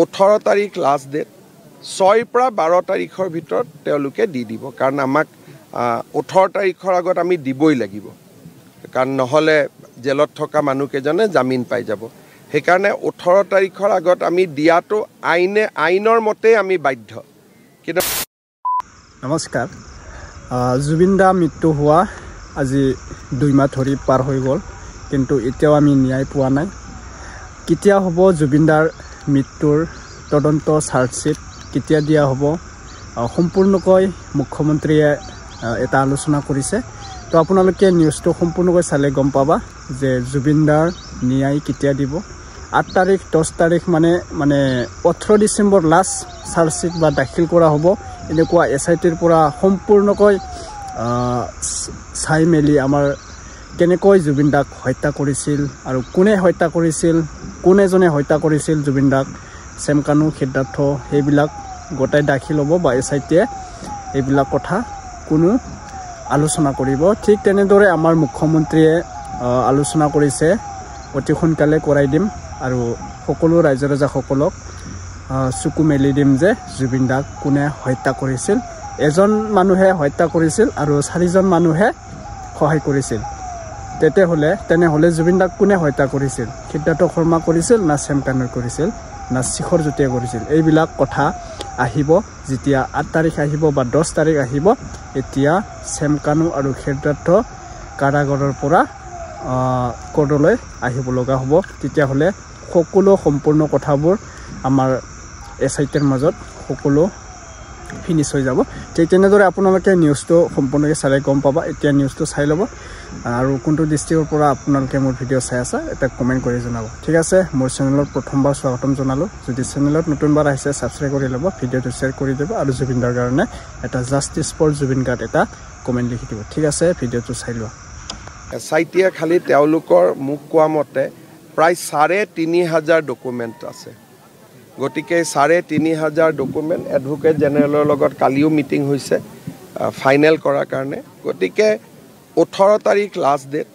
18 তাৰিখ last date 6 পৰা 12 তাৰিখৰ ভিতৰত তেওঁলোকে দি দিব কাৰণ আমাক 18 তাৰিখৰ আগত আমি দিবই লাগিব কাৰণ নহলে জেলত থকা মানুহকেজনে জামিন পাই যাব সেইকাৰণে 18 তাৰিখৰ আগত আমি দিয়াটো আইনৰ মতে আমি বাধ্য কিন্তু নমস্কাৰ জুবিন দা মৃত্যু হোৱা আজি 2 মাহ ধৰি পাৰ হৈ গ'ল কিন্তু এতিয়াও আমি ন্যায় পোৱা নাই কেতিয়া হ'ব জুবিন দাৰ মৃত্যুৰ তদন্ত চাৰ্জশিট কেতিয়া দিয়া হ'ব সম্পূৰ্ণকৈ মুখ্যমন্ত্ৰীয়ে এটা আলোচনা কৰিছে তো আপোনালোকে নিউজটো সম্পূৰ্ণকৈ চালে গম পাবা যে জুবিন দাৰ ন্যায় কেতিয়া দিব 8 তাৰিখ 10 তাৰিখ মানে 18 ডিসেম্বৰ লাষ্ট চাৰ্জশিট বা দাখিল কৰা হ'ব এনেকুৱা এসআইটিৰ পৰা সম্পূৰ্ণকৈ চাই মেলি আমাৰ কেনেকৈ জুবিন দাক হত্যা কৰিছিল আৰু কোনে হত্যা কৰিছিল কোন এজনে হত্যা কৰিছিল জুবিন দাক সেমকানু সিদ্ধাৰ্থ সেইবিলাক গোটাই দাখিল হ'ব বা এসআইটিয়ে এইবিলাক কথা কোনো আলোচনা কৰিব ঠিক তেনেদৰে আমাৰ মুখ্যমন্ত্ৰীয়ে আলোচনা কৰিছে অতি সোনকালে কৰাই দিম আৰু সকলো ৰাজ্য ৰাজাসকলক চকু মেলি দিম যে জুবিন দাক কোনে হত্যা কৰিছিল এজন মানুহে হত্যা কৰিছিল আৰু 4জন মানুহে সহায় কৰিছিল তেনেহলে জুবিন দাক কোনে হত্যা কৰিছিল সিদ্ধাৰ্থ শৰ্মা কৰিছিল না সেমকানু কৰিছিল না শিখৰ জ্যোতিয়ে কৰিছিল এইবিলাক কথা আহিব যেতিয়া 8 তাৰিখ আহিব বা 10 তাৰিখ আহিব এতিয়া সেমকানু আৰু সিদ্ধাৰ্থ কাৰাগাৰৰ পৰা কোৰ্টলৈ আহিব লগা হ'ব তেতিয়া হলে সকলো সম্পূৰ্ণ কথাবোৰ আমাৰ এসআইটিৰ মাজত সকলো ফিনিশ হৈ যাব ঠিক তেনেদৰে আপোনালোকে নিউজটো সম্পূৰ্ণকৈ চালে গম পাবা এতিয়া নিউজটো চাই ল'ব আৰু কোনটো ডিস্ট্ৰিক্টৰ পৰা আপোনালোকে মোৰ ভিডিঅ' চাই আছে এটা কমেন্ট কৰি জনাব ঠিক আছে মোৰ চেনেলত প্ৰথমবাৰ স্বাগতম জনালো যদি চেনেলত নতুনবাৰ আহিছে সাবস্ক্ৰাইব কৰি ল'ব ভিডিঅ'টো শ্বেয়াৰ কৰি দিব আৰু জুবিন দাৰ কাৰণে এটা জাষ্টিস ফৰ জুবিন গাৰ্ড এটা কমেন্ট লিখি দিব ঠিক আছে ভিডিঅ'টো চাই লোৱা এসআইটিয়ে খালি তেওঁলোকৰ মুখ কোৱা মতে প্ৰায় 3500 ডকুমেণ্ট আছে গতিকে 3500 ডকুমেণ্ট এডভোকেট জেনেৰেলৰ লগত কালিও মিটিং হৈছে ফাইনেল কৰাৰ কাৰণে গতিকে 18 তাৰিখ লাষ্ট ডেট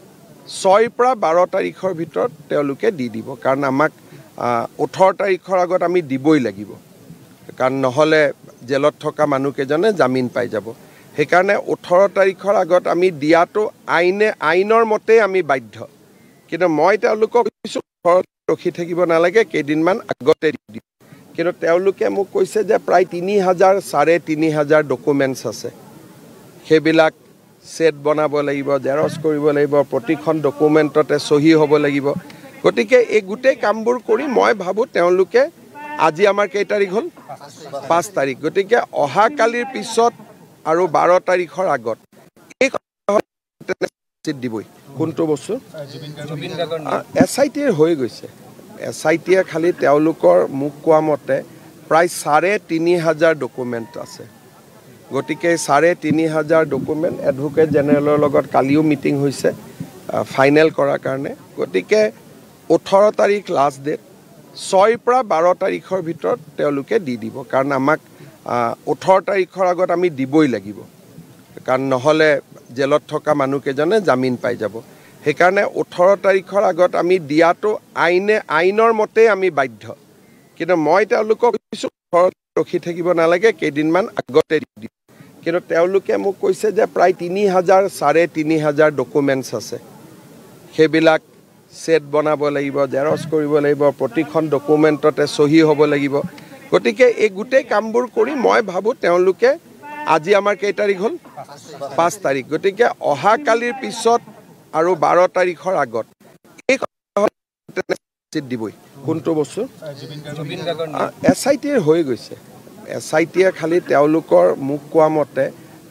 6 পৰা 12 তাৰিখৰ ভিতৰত তেওঁলোকে দি দিব কাৰণ আমাক 18 তাৰিখৰ আগত আমি দিবই লাগিব কাৰণ নহলে জেলত থকা মানুহকেজনে জামিন পাই যাব সেইকাৰণে 18 তাৰিখৰ আগত আমি দিয়াটো আইনৰ মতে আমি বাধ্য কিন্তু মই তেওঁলোকক ৰখি থাকিব নালাগে কেইদিনমান আগতে দি কিন্তু তেওঁলোকে মোক কৈছে যে প্ৰায় 3000 3500 ডকুমেণ্টছ আছে সেইবিলাক সেট বনাব লাগিব জেৰক্স কৰিব লাগিব প্ৰতিখন ডকুমেণ্টতে সহি হ'ব লাগিব গতিকে এই গোটেই কামবোৰ কৰি মই ভাবো তেওঁলোকে আজি আমাৰ কেই তাৰিখ হ'ল 5 তাৰিখ গতিকে অহা কালিৰ পিছত আৰু 12 তাৰিখৰ আগত এই দিবই কোনটো বস্তু এসআইটিৰ হৈ গৈছে এসআইটিয়ে খালি তেওঁলোকৰ মুখ কোৱা মতে প্ৰায় 3500 ডকুমেণ্ট আছে গতিকে 3500 ডকুমেণ্ট এডভোকেট জেনেৰেলৰ লগত কালিও মিটিং হৈছে ফাইনেল কৰাৰ কাৰণে গতিকে 18 তাৰিখ লাষ্ট ডেট 6 পৰা 12 তাৰিখৰ ভিতৰত তেওঁলোকে দি দিব কাৰণ আমাক 18 তাৰিখৰ আগত আমি দিবই লাগিব কাৰণ নহলে জেলত থকা মানুহকেজনে জামিন পাই যাব সেইকাৰণে 18 তাৰিখৰ আগত আমি দিয়াটো আইনৰ মতে আমি বাধ্য কিন্তু মই তেওঁলোকক ৰখি থাকিব নালাগে কেইদিনমান আগতে দি কিন্তু তেওঁলোকে মোক কৈছে যে প্ৰায় 3000 3500 ডকুমেণ্টছ আছে সেইবিলাক সেট বনাব লাগিব জেৰক্স কৰিব লাগিব প্ৰতিখন ডকুমেণ্টতে সহি হ'ব লাগিব গতিকে এই গোটেই কামবোৰ কৰি মই ভাবো তেওঁলোকে আজি আমাৰ কেই তাৰিখ হ'ল 5 তাৰিখ গতিকে অহা কালিৰ পিছত আৰু 12 তাৰিখৰ আগত এই দিবই কোনটো বস্তু এসআইটিৰ হৈ গৈছে এসআইটিয়ে খালি তেওঁলোকৰ মুখ কোৱা মতে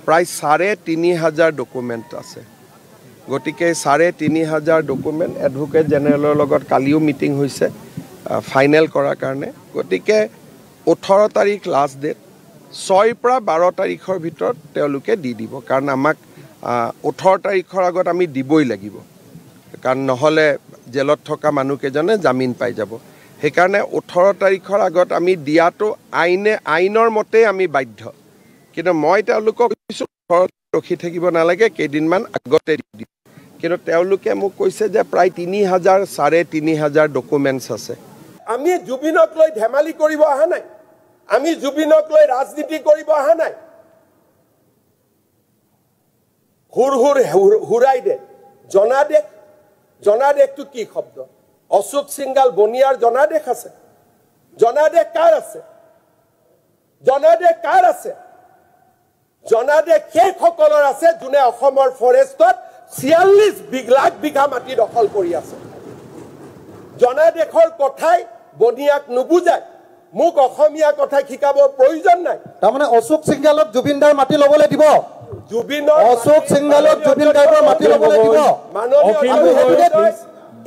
প্ৰায় 3500 ডকুমেণ্ট আছে গতিকে 3500 ডকুমেণ্ট এডভোকেট জেনেৰেলৰ লগত কালিও মিটিং হৈছে ফাইনেল কৰাৰ কাৰণে গতিকে 18 তাৰিখ লাষ্ট ডেট 6 পৰা 12 তাৰিখৰ ভিতৰত তেওঁলোকে দি দিব কাৰণ আমাক 18 তাৰিখৰ আগত আমি দিবই লাগিব কাৰণ নহলে জেলত থকা মানুহকেজনে জামিন পাই যাব সেইকাৰণে 18 তাৰিখৰ আগত আমি দিয়াটো আইনৰ মতে আমি বাধ্য কিন্তু মই তেওঁলোকক ৰখি থাকিব নালাগে কেইদিনমান আগতে দি কিন্তু তেওঁলোকে মোক কৈছে যে প্ৰায় 3000 3500 ডকুমেণ্টছ আছে আমি জুবিনক লৈ ধেমালি কৰিব অহা নাই আমি জুবিনক লৈ ৰাজনীতি কৰিব অহা নাই হুৰাই দে জনাদেশটো কি শব্দ অশোক সিংগাল বনিয়াৰ জনাদেশ আছে জনাদেশ কাৰ আছে জনাদেশ সেইসকলৰ আছে যোনে অসমৰ ফৰেষ্টত 46 লাখ বিঘা মাটি দখল কৰি আছে জনাদেশৰ কথাই বনিয়াক নুবুজায় মোক অসমীয়া কথা শিকাব প্ৰয়োজন নাই তাৰমানে অশোক সিংগালক জুবিনদাৰ মাটি ল'বলৈ দিব অশোক সিংগালক জুবিনদাৰ মাটি ল'বলৈ দিব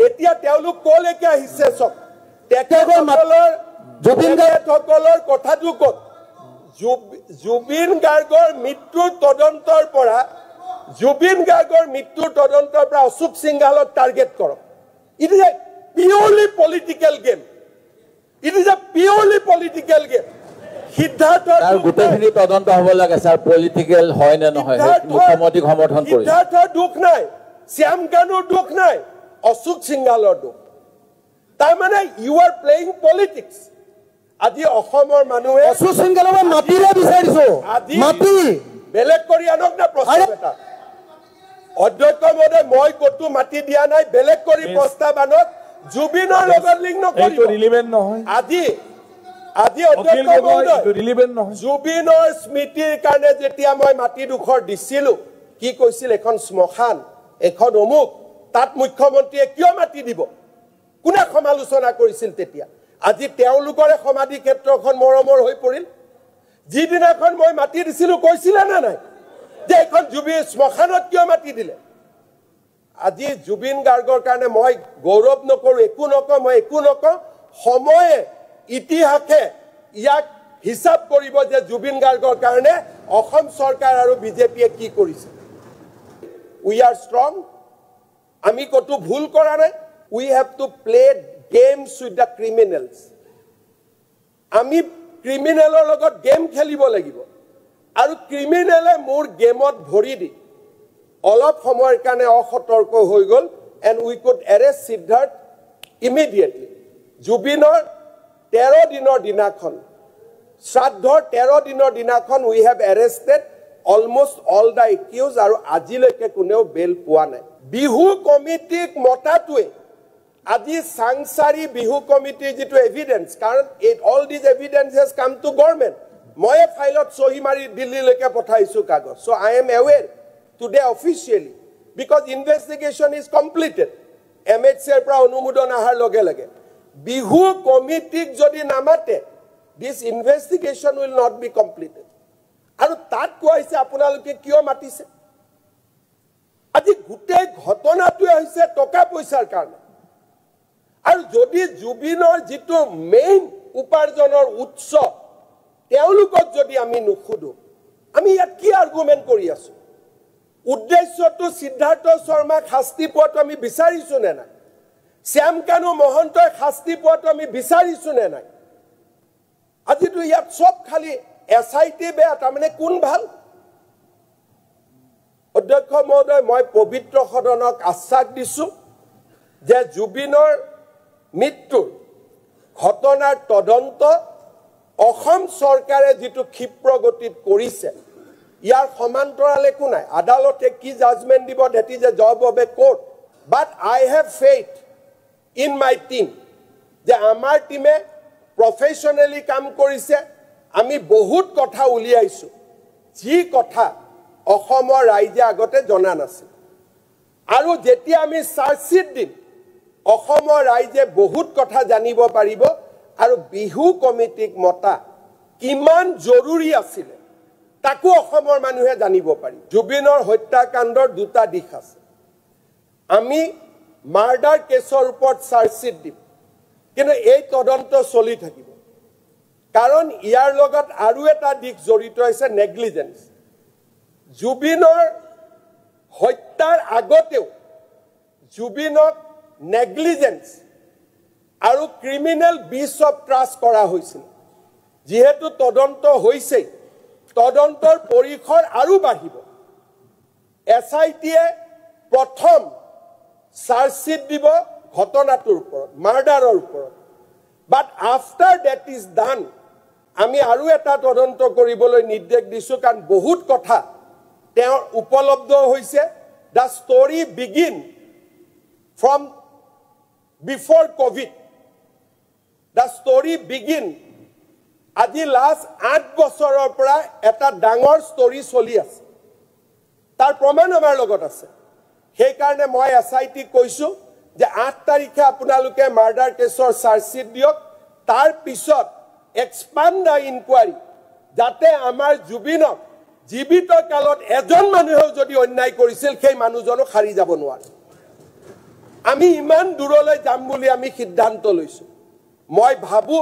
এতিয়া তেওঁলোক কলৈকে আহিছে চক তেখেতসকলৰ কথাটো ক'ত জুবিন গাৰ্গৰ মৃত্যুৰ তদন্তৰ পৰা অশোক সিংগালক টাৰ্গেট কৰক it is a purely political game সিদ্ধাৰ্থৰ গোটেইখিনি তদন্ত হ'ব লাগে স্যাৰ পলিটিকেল হয় নে নহয় মুখ্যমন্ত্ৰীক সমৰ্থন কৰি সিদ্ধাৰ্থৰ দুখ নাই শ্যাম কানুৰ দুখ নাই অশোক সিংগালৰ দুখ তাৰমানে ইউ আৰ প্লেয়িং পলিটিক্স আজি অসমৰ মানুহে অশোক সিংগালক মাটিৰে বিচাৰিছো মাটি বেলেগ কৰি আনক না প্ৰস্তাৱ এটা অধ্যক্ষ মহোদয় মই কতো মাটি দিয়া নাই বেলেগ কৰি প্ৰস্তাৱ আনক জুবিনৰ লগত লিংক নকৰিব ৰিলিভেন্ট নহয় আজি অধ্যক্ষ মহোদয় জুবিনৰ স্মৃতিৰ কাৰণে যেতিয়া মই মাটি দুখৰ দিছিলো কি কৈছিল এখন শ্মশান এখন অমুক তাত মুখ্যমন্ত্ৰীয়ে কিয় মাটি দিব কোনে সমালোচনা কৰিছিল তেতিয়া আজি তেওঁলোকৰে সমাধি ক্ষেত্ৰখন মৰমৰ হৈ পৰিল যিদিনাখন মই মাটি দিছিলো কৈছিলে না নাই যে এখন জুবিন শ্মশানত কিয় মাটি দিলে আজি জুবিন গাৰ্গৰ কাৰণে মই গৌৰৱ নকৰো একো নকওঁ সময়ে ইতিহাসে ইয়াক হিচাপ কৰিব যে জুবিন গাৰ্গৰ কাৰণে অসম চৰকাৰ আৰু বিজেপিয়ে কি কৰিছে উই আৰ ষ্ট্ৰং আমি কতো ভুল কৰা নাই we have to play games with the criminals আমি ক্ৰিমিনেলৰ লগত গেম খেলিব লাগিব আৰু ক্ৰিমিনেলে মোৰ গেমত ভৰি দি অলপ সময়ৰ কাৰণে অসতৰ্ক হৈ গ'ল and we could arrest Siddharth immediately জুবিনৰ 13 দিনৰ দিনাখন শ্ৰাদ্ধৰ 13 দিনৰ দিনাখন we have arrested almost all the accuse আৰু আজিলৈকে কোনেও বেল পোৱা নাই বিহু কমিটিক মতাটোৱে আজি সাংসাৰী বিহু কমিটিৰ যিটো এভিডেন্স কাৰণ all these evidence has come to government মই ফাইলত সহি মাৰি দিল্লীলৈকে পঠাইছো কাগজ so I am aware today officially because investigation is completed MHCৰ পৰা অনুমোদন আহাৰ লগে লগে বিহু কমিটিক যদি নামাতে this investigation will not be completed আৰু তাত কৈছে আপোনালোকে কিয় মাতিছে আজি গুটেই ঘটনাটোৱে হৈছে টকা পইচাৰ কাৰণে আৰু যদি জুবিনৰ যিটো মেইন উপাৰ্জনৰ উৎস তেওঁলোকক যদি আমি নুখুদো আমি ইয়াত কি আৰ্গুমেন্ট কৰি আছো উদ্দেশ্যটো সিদ্ধাৰ্থ শৰ্মা শাস্তি পোৱাটো আমি বিচাৰিছো নে নাই শ্যাম কানু মহন্তই শাস্তি পোৱাটো আমি বিচাৰিছো নে নাই আজিতো ইয়াত সব খালি এসআইটি বেয়া তাৰমানে কোন ভাল অধ্যক্ষ মহোদয় মই পবিত্ৰ সদনক আশ্বাস দিছো যে জুবিনৰ মৃত্যুৰ ঘটনাৰ তদন্ত অসম চৰকাৰে যিটো ক্ষিপ্ৰ গতিত কৰিছে ইয়াৰ সমান্তৰালে একো নাই আদালতে কি জাজমেন্ট দিব that is a job of a court but I have faith in my team যে আমাৰ টিমে প্ৰফেশনালি কাম কৰিছে আমি বহুত কথা উলিয়াইছো যি কথা অসমৰ ৰাইজে আগতে জনা নাছিল আৰু যেতিয়া আমি চাৰ্জশিট দিম অসমৰ ৰাইজে বহুত কথা জানিব পাৰিব আৰু বিহু কমিটিক মতা কিমান জৰুৰী আছিল তাকো অসমৰ মানুহে জানিব পাৰি জুবিনৰ হত্যাকাণ্ডৰ দুটা দিশ আছে আমি মাৰ্ডাৰ কেছৰ ওপৰত চাৰ্জশিট দিম কিন্তু এই তদন্ত চলি থাকিব কাৰণ ইয়াৰ লগত আৰু এটা দিশ জড়িত আছে নেগলিজেন্স জুবিনৰ হত্যাৰ আগতেও জুবিনক নেগলিজেন্স আৰু ক্ৰিমিনেল বিচ অফ ট্ৰাষ্ট কৰা হৈছিল যেহেতু তদন্ত হৈছে তদন্তৰ পৰিসৰ আৰু বাঢ়িব এসআইটিয়ে প্ৰথম চাৰ্জশিট দিব ঘটনাটোৰ ওপৰত মাৰ্ডাৰৰ ওপৰত বাট আফটাৰ ডেট ইজ ডান আমি আৰু এটা তদন্ত কৰিবলৈ নিৰ্দেশ দিছোঁ কাৰণ বহুত কথা তেওঁৰ উপলব্ধ হৈছে the story begin from before Covid the story begin আজি লাষ্ট 8 বছৰৰ পৰা এটা ডাঙৰ ষ্টৰী চলি আছে তাৰ প্ৰমাণ আমাৰ লগত আছে সেইকাৰণে মই এসআইটি কৈছোঁ যে 8 তাৰিখে আপোনালোকে মাৰ্ডাৰ কেছৰ চাৰ্জশ্বিট দিয়ক তাৰ পিছত expand the inquiry যাতে আমাৰ জুবিনক জীবিত কালত এজন মানুহেও যদি অন্যায় কৰিছিল সেই মানুহজনক হাৰি যাব নোৱাৰে আমি ইমান দূৰলৈ যাম বুলি আমি সিদ্ধান্ত লৈছো মই ভাবো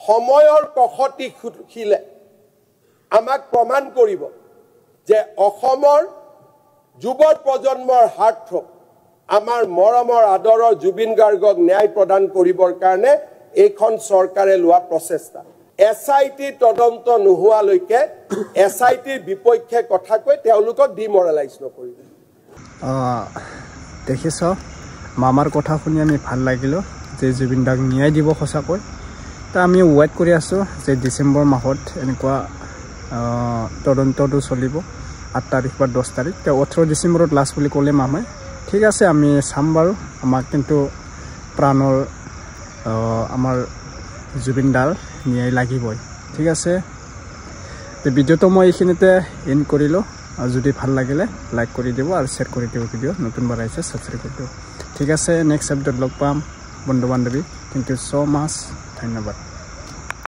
সময়ৰ কখতি খিলে আমাক প্ৰমাণ কৰিব যে অসমৰ যুৱ প্ৰজন্মৰ হাৰ্টথ্ৰব আমাৰ মৰমৰ আদৰৰ জুবিন গাৰ্গক ন্যায় প্ৰদান কৰিবৰ কাৰণে এইখন চৰকাৰে লোৱা প্ৰচেষ্টা এসআইটি তদন্ত নোহোৱালৈকে এসআইটিৰ বিপক্ষে কথা কৈ তেওঁলোকক ডিমৰালাইজ নকৰিব দেখিছ মামাৰ কথা শুনি আমি ভাল লাগিল যে জুবিন দাক ন্যায় দিব সঁচাকৈ তা আমি ৱেইট কৰি আছোঁ যে ডিচেম্বৰ মাহত এনেকুৱা তদন্তটো চলিব 8 তাৰিখ বা 10 তাৰিখ 18 ডিচেম্বৰত লাষ্ট বুলি ক'লে মামাই ঠিক আছে আমি চাম বাৰু আমাক কিন্তু প্ৰাণৰ আমাৰ জুবিন দাৰ ন্যায় লাগিবই ঠিক আছে ভিডিঅ'টো মই এইখিনিতে এণ্ড কৰিলোঁ আৰু যদি ভাল লাগিলে লাইক কৰি দিব আৰু শ্বেয়াৰ কৰি দিব ভিডিঅ' নতুন বনাইছে ছাবস্ক্ৰাইব কৰি দিব ঠিক আছে নেক্সট আপডেট লগ পাম বন্ধু বান্ধৱী থ্যাংক ইউ সো মাচ ধন্যবাদ